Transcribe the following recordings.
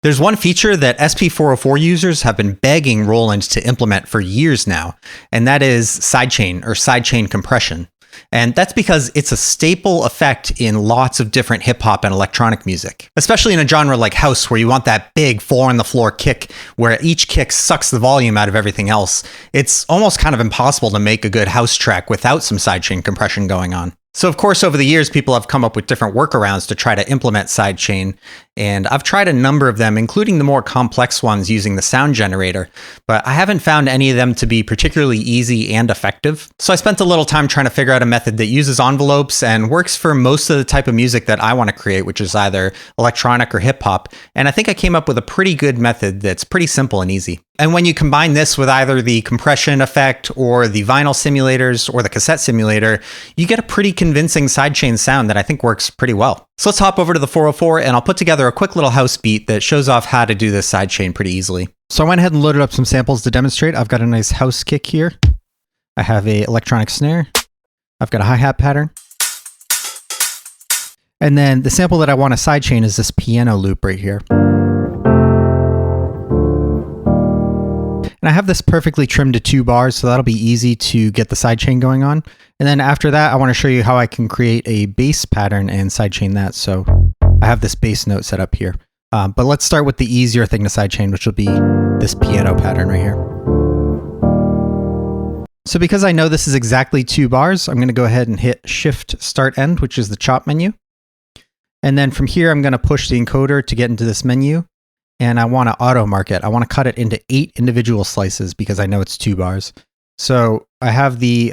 There's one feature that SP-404 users have been begging Roland to implement for years now, and that is sidechain or sidechain compression. And that's because it's a staple effect in lots of different hip hop and electronic music, especially in a genre like house where you want that big 4-on-the-floor kick where each kick sucks the volume out of everything else. It's almost kind of impossible to make a good house track without some sidechain compression going on. So of course, over the years, people have come up with different workarounds to try to implement sidechain, and I've tried a number of them, including the more complex ones using the sound generator, but I haven't found any of them to be particularly easy and effective. So I spent a little time trying to figure out a method that uses envelopes and works for most of the type of music that I want to create, which is either electronic or hip hop, and I think I came up with a pretty good method that's pretty simple and easy. And when you combine this with either the compression effect or the vinyl simulators or the cassette simulator, you get a pretty convincing sidechain sound that I think works pretty well. So let's hop over to the 404 and I'll put together a quick little house beat that shows off how to do this sidechain pretty easily. So I went ahead and loaded up some samples to demonstrate. I've got a nice house kick here. I have a electronic snare. I've got a hi-hat pattern. And then the sample that I want to sidechain is this piano loop right here. And I have this perfectly trimmed to 2 bars, so that'll be easy to get the sidechain going on. And then after that, I want to show you how I can create a bass pattern and sidechain that. So I have this bass note set up here. But let's start with the easier thing to sidechain, which will be this piano pattern right here. So because I know this is exactly 2 bars, I'm going to go ahead and hit Shift Start End, which is the chop menu. And then from here, I'm going to push the encoder to get into this menu. And I want to auto mark it. I want to cut it into 8 individual slices because I know it's 2 bars. So I have the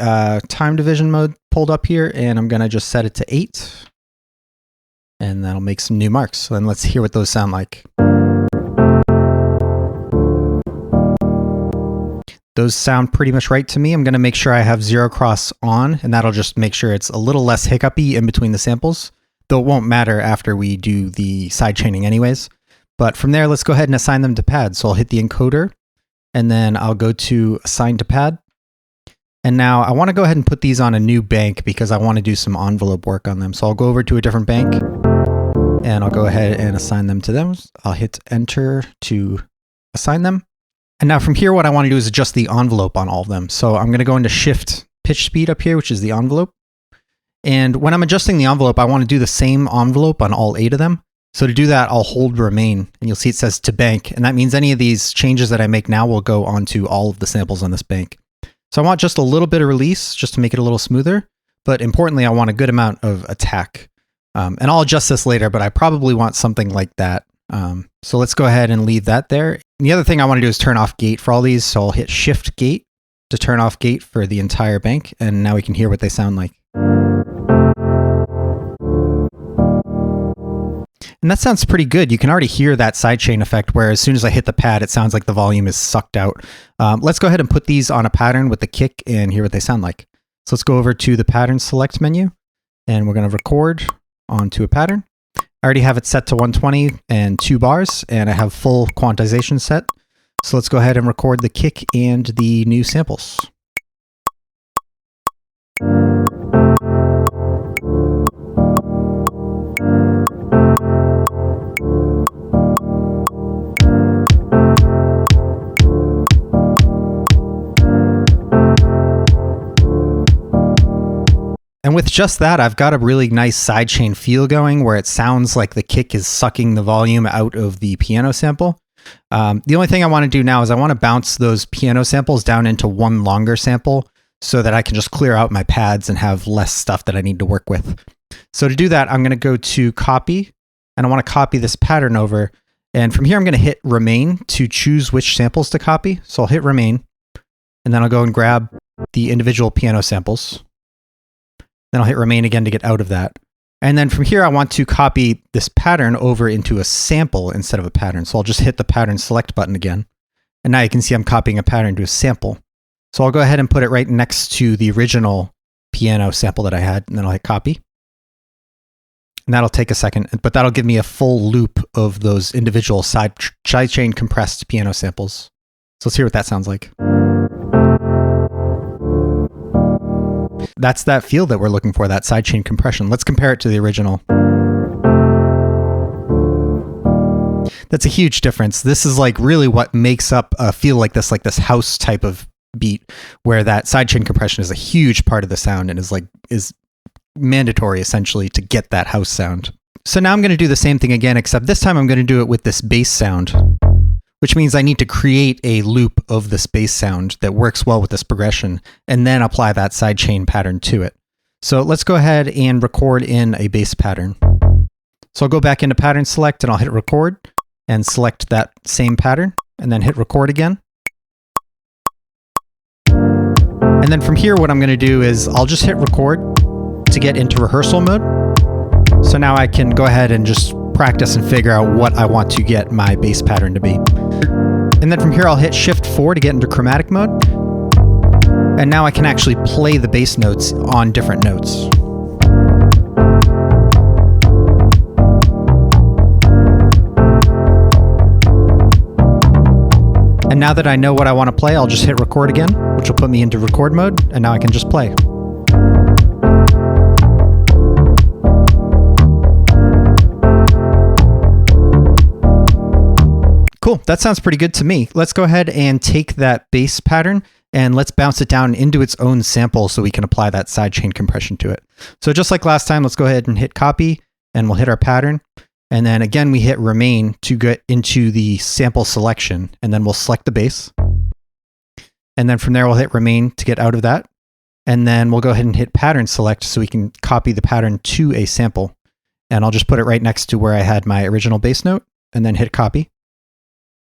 time division mode pulled up here, and I'm going to just set it to 8. And that'll make some new marks. So then let's hear what those sound like. Those sound pretty much right to me. I'm going to make sure I have 0 cross on, and that'll just make sure it's a little less hiccupy in between the samples, though it won't matter after we do the sidechaining anyways. But from there, let's go ahead and assign them to pad. So I'll hit the encoder, and then I'll go to assign to pad. And now I want to go ahead and put these on a new bank because I want to do some envelope work on them. So I'll go over to a different bank, and I'll go ahead and assign them to them. I'll hit enter to assign them. And now from here, what I want to do is adjust the envelope on all of them. So I'm going to go into shift pitch speed up here, which is the envelope. And when I'm adjusting the envelope, I want to do the same envelope on all 8 of them. So to do that, I'll hold remain, and you'll see it says to bank, and that means any of these changes that I make now will go onto all of the samples on this bank. So I want just a little bit of release, just to make it a little smoother, but importantly, I want a good amount of attack. And I'll adjust this later, but I probably want something like that. So let's go ahead and leave that there. And the other thing I want to do is turn off gate for all these, so I'll hit Shift Gate to turn off gate for the entire bank, and now we can hear what they sound like. And that sounds pretty good. You can already hear that sidechain effect where as soon as I hit the pad, it sounds like the volume is sucked out. Let's go ahead and put these on a pattern with the kick and hear what they sound like. So let's go over to the pattern select menu, and we're going to record onto a pattern. I already have it set to 120 and 2 bars, and I have full quantization set. So let's go ahead and record the kick and the new samples. And with just that, I've got a really nice sidechain feel going where it sounds like the kick is sucking the volume out of the piano sample. The only thing I want to do now is I want to bounce those piano samples down into one longer sample so that I can just clear out my pads and have less stuff that I need to work with. So to do that, I'm going to go to copy, and I want to copy this pattern over. And from here, I'm going to hit remain to choose which samples to copy. So I'll hit remain, and then I'll go and grab the individual piano samples. Then I'll hit remain again to get out of that. And then from here, I want to copy this pattern over into a sample instead of a pattern. So I'll just hit the pattern select button again. And now you can see I'm copying a pattern to a sample. So I'll go ahead and put it right next to the original piano sample that I had, and then I'll hit copy. And that'll take a second, but that'll give me a full loop of those individual sidechain compressed piano samples. So let's hear what that sounds like. That's that feel that we're looking for, that sidechain compression. Let's compare it to the original. That's a huge difference. This is like really what makes up a feel like this house type of beat, where that sidechain compression is a huge part of the sound and is mandatory essentially to get that house sound. So now I'm going to do the same thing again, except this time I'm going to do it with this bass sound, which means I need to create a loop of this bass sound that works well with this progression and then apply that sidechain pattern to it. So let's go ahead and record in a bass pattern. So I'll go back into pattern select and I'll hit record and select that same pattern and then hit record again. And then from here, what I'm going to do is I'll just hit record to get into rehearsal mode. So now I can go ahead and just practice and figure out what I want to get my bass pattern to be. And then from here, I'll hit Shift 4 to get into chromatic mode. And now I can actually play the bass notes on different notes. And now that I know what I want to play, I'll just hit record again, which will put me into record mode, and now I can just play. Cool, that sounds pretty good to me. Let's go ahead and take that bass pattern and let's bounce it down into its own sample so we can apply that sidechain compression to it. So just like last time, let's go ahead and hit copy and we'll hit our pattern. And then again, we hit remain to get into the sample selection, and then we'll select the bass. And then from there, we'll hit remain to get out of that. And then we'll go ahead and hit pattern select so we can copy the pattern to a sample. And I'll just put it right next to where I had my original bass note and then hit copy.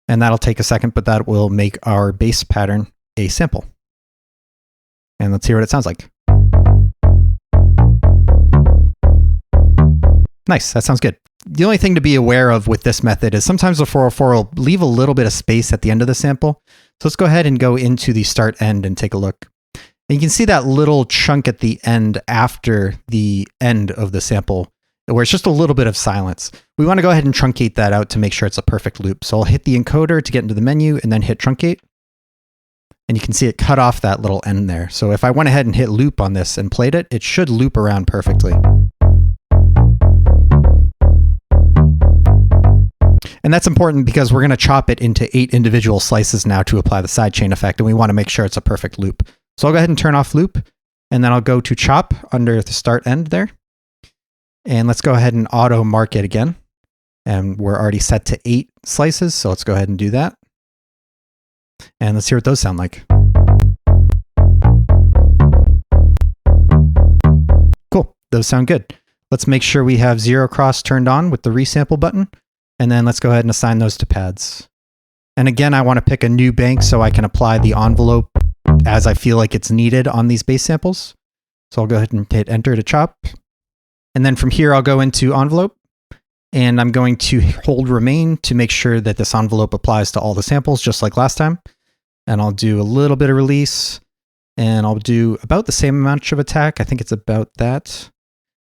And that'll take a second, but that will make our bass pattern a sample. And let's hear what it sounds like. Nice, that sounds good. The only thing to be aware of with this method is sometimes the 404 will leave a little bit of space at the end of the sample. So let's go ahead and go into the start end and take a look. And you can see that little chunk at the end after the end of the sample where it's just a little bit of silence. We want to go ahead and truncate that out to make sure it's a perfect loop. So I'll hit the encoder to get into the menu and then hit truncate. And you can see it cut off that little end there. So if I went ahead and hit loop on this and played it, it should loop around perfectly. And that's important because we're going to chop it into 8 individual slices now to apply the sidechain effect, and we want to make sure it's a perfect loop. So I'll go ahead and turn off loop, and then I'll go to chop under the start end there. And let's go ahead and auto mark it again. And we're already set to 8 slices, so let's go ahead and do that. And let's hear what those sound like. Cool, those sound good. Let's make sure we have zero cross turned on with the resample button. And then let's go ahead and assign those to pads. And again, I want to pick a new bank so I can apply the envelope as I feel like it's needed on these bass samples. So I'll go ahead and hit enter to chop. And then from here, I'll go into envelope. And I'm going to hold remain to make sure that this envelope applies to all the samples, just like last time. And I'll do a little bit of release. And I'll do about the same amount of attack. I think it's about that.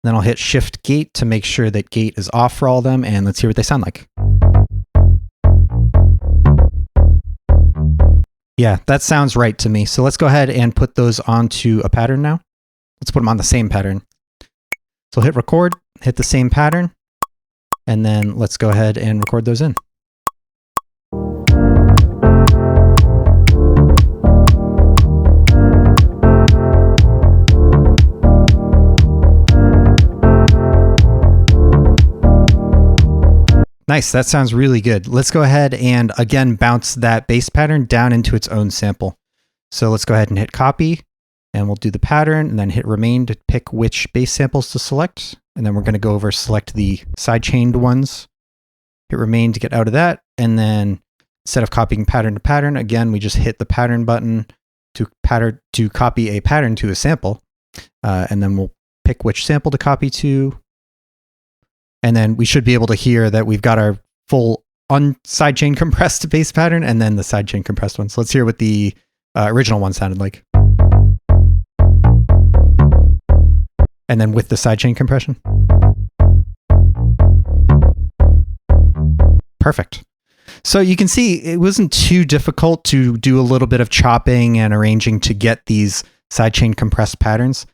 Then I'll hit Shift Gate to make sure that gate is off for all of them, and let's hear what they sound like. Yeah, that sounds right to me. So let's go ahead and put those onto a pattern now. Let's put them on the same pattern. So hit record, hit the same pattern, and then let's go ahead and record those in. Nice, that sounds really good. Let's go ahead and again bounce that bass pattern down into its own sample. So let's go ahead and hit copy, and we'll do the pattern, and then hit remain to pick which bass samples to select. And then we're going to go over select the side-chained ones. Hit remain to get out of that, and then instead of copying pattern to pattern, again we just hit the pattern button to copy a pattern to a sample, and then we'll pick which sample to copy to. And then we should be able to hear that we've got our full sidechain compressed bass pattern and then the sidechain compressed one. So let's hear what the original one sounded like. And then with the sidechain compression. Perfect. So you can see it wasn't too difficult to do a little bit of chopping and arranging to get these sidechain compressed patterns.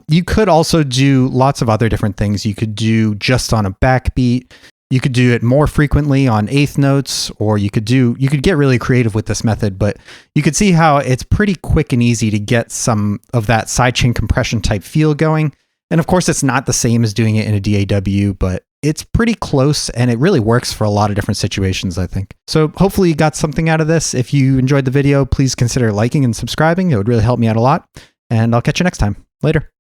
You could also do lots of other different things. You could do just on a backbeat. You could do it more frequently on eighth notes, or you could get really creative with this method, but you could see how it's pretty quick and easy to get some of that sidechain compression type feel going. And of course, it's not the same as doing it in a DAW, but it's pretty close, and it really works for a lot of different situations, I think. So hopefully you got something out of this. If you enjoyed the video, please consider liking and subscribing. It would really help me out a lot. And I'll catch you next time. Later.